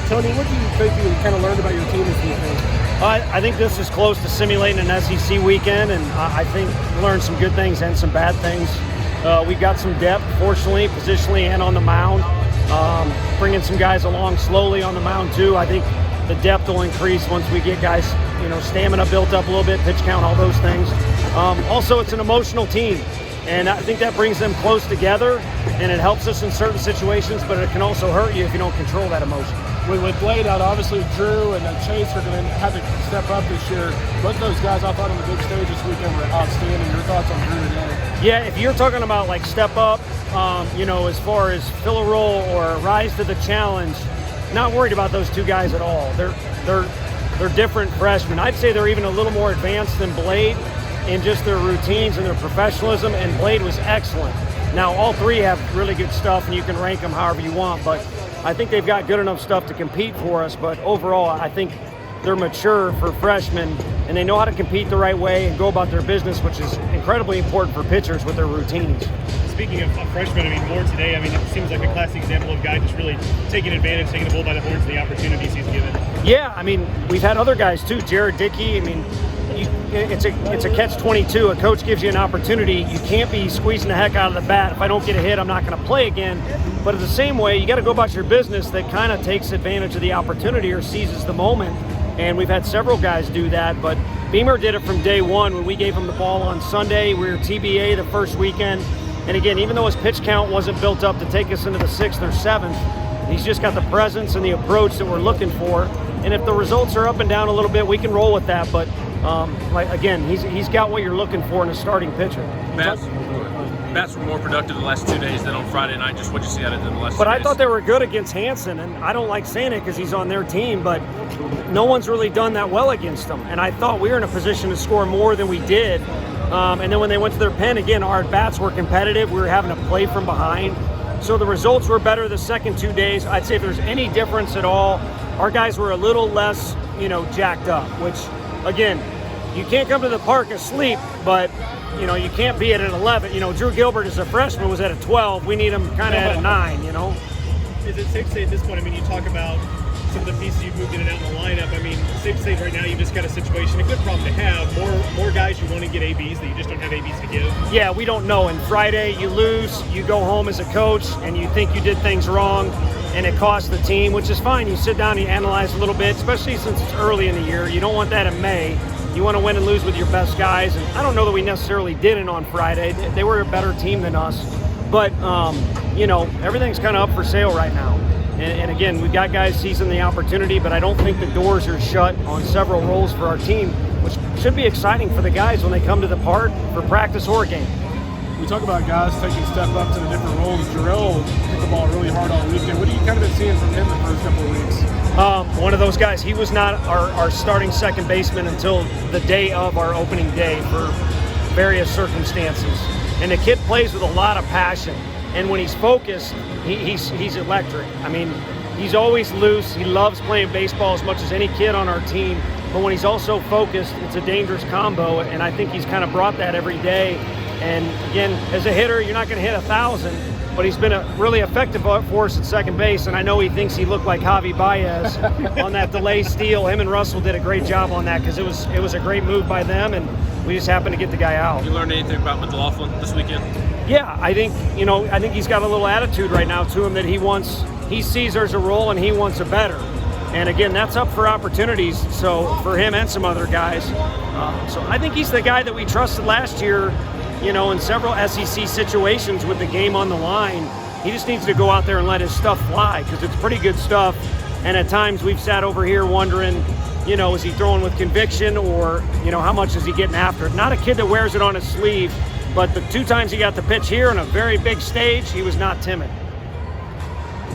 Tony, what do you think you kind of learned about your team this weekend? I think this is close to simulating an SEC weekend, and I think we learned some good things and some bad things. We've got some depth, fortunately, positionally and on the mound. Bringing some guys along slowly on the mound, too. I think the depth will increase once we get guys, stamina built up a little bit, pitch count, all those things. Also, it's an emotional team, and I think that brings them close together, and it helps us in certain situations, but it can also hurt you if you don't control that emotion. With Blade out, obviously Drew and Chase are going to have to step up this year. Both those guys I thought on the big stage this weekend were outstanding. Your thoughts on Drew today? Yeah, if you're talking about like step up, as far as fill a role or rise to the challenge, not worried about those two guys at all. They're different freshmen. I'd say they're even a little more advanced than Blade in just their routines and their professionalism, and Blade was excellent. Now, all three have really good stuff, and you can rank them however you want, but I think they've got good enough stuff to compete for us. But overall, I think they're mature for freshmen, and they know how to compete the right way and go about their business, which is incredibly important for pitchers with their routines. Speaking of freshmen, more today, it seems like a classic example of a guy just really taking advantage, taking the bull by the horns of the opportunities he's given. Yeah, we've had other guys too. Jared Dickey, it's a catch-22. A coach gives you an opportunity. You can't be squeezing the heck out of the bat. If I don't get a hit, I'm not going to play again. But in the same way, you got to go about your business that kind of takes advantage of the opportunity or seizes the moment. And we've had several guys do that. But Beamer did it from day one when we gave him the ball on Sunday. We were TBA the first weekend. And again, even though his pitch count wasn't built up to take us into the 6th or 7th, he's just got the presence and the approach that we're looking for. And if the results are up and down a little bit, we can roll with that. But he's got what you're looking for in a starting pitcher. Bats were more productive the last 2 days than on Friday night. Just what you see out of them the last 2 days. But I thought they were good against Hansen, and I don't like saying it because he's on their team, but no one's really done that well against them. And I thought we were in a position to score more than we did. And then when they went to their pen, again, our bats were competitive. We were having to play from behind. So the results were better the second 2 days. I'd say if there's any difference at all, our guys were a little less, jacked up, which, again, you can't come to the park asleep, but, you can't be at an 11. Drew Gilbert as a freshman was at a 12. We need him kind of at a 9, Is it safe to say at this point, you talk about some of the pieces you've moved in and out in the lineup. Safe to say right now you've just got a situation, a good problem to have, more guys you want to get ABs that you just don't have ABs to give. Yeah, we don't know. And Friday you lose, you go home as a coach, and you think you did things wrong, and it costs the team, which is fine. You sit down and you analyze a little bit, especially since it's early in the year. You don't want that in May. You want to win and lose with your best guys, and I don't know that we necessarily didn't on Friday. They were a better team than us, but everything's kind of up for sale right now. And again, we've got guys seizing the opportunity, but I don't think the doors are shut on several roles for our team, which should be exciting for the guys when they come to the park for practice or game. We talk about guys taking step up to the different roles. Jarrell hit the ball really hard all weekend. What have you kind of been seeing from him the first couple of weeks? One of those guys. He was not our starting second baseman until the day of our opening day for various circumstances. And the kid plays with a lot of passion. And when he's focused, he's electric. He's always loose. He loves playing baseball as much as any kid on our team. But when he's also focused, it's a dangerous combo. And I think he's kind of brought that every day. And again, as a hitter, you're not going to hit 1,000, but he's been a really effective for us at second base. And I know he thinks he looked like Javi Baez on that delay steal. Him and Russell did a great job on that because it was a great move by them, and we just happened to get the guy out. You learned anything about McLaughlin this weekend? Yeah, I think he's got a little attitude right now to him that he sees there's a role and he wants a better. And again, that's up for opportunities. So for him and some other guys. So I think he's the guy that we trusted last year, in several SEC situations with the game on the line. He just needs to go out there and let his stuff fly because it's pretty good stuff. And at times we've sat over here wondering, is he throwing with conviction or, how much is he getting after it? Not a kid that wears it on his sleeve, but the 2 times he got the pitch here on a very big stage, he was not timid.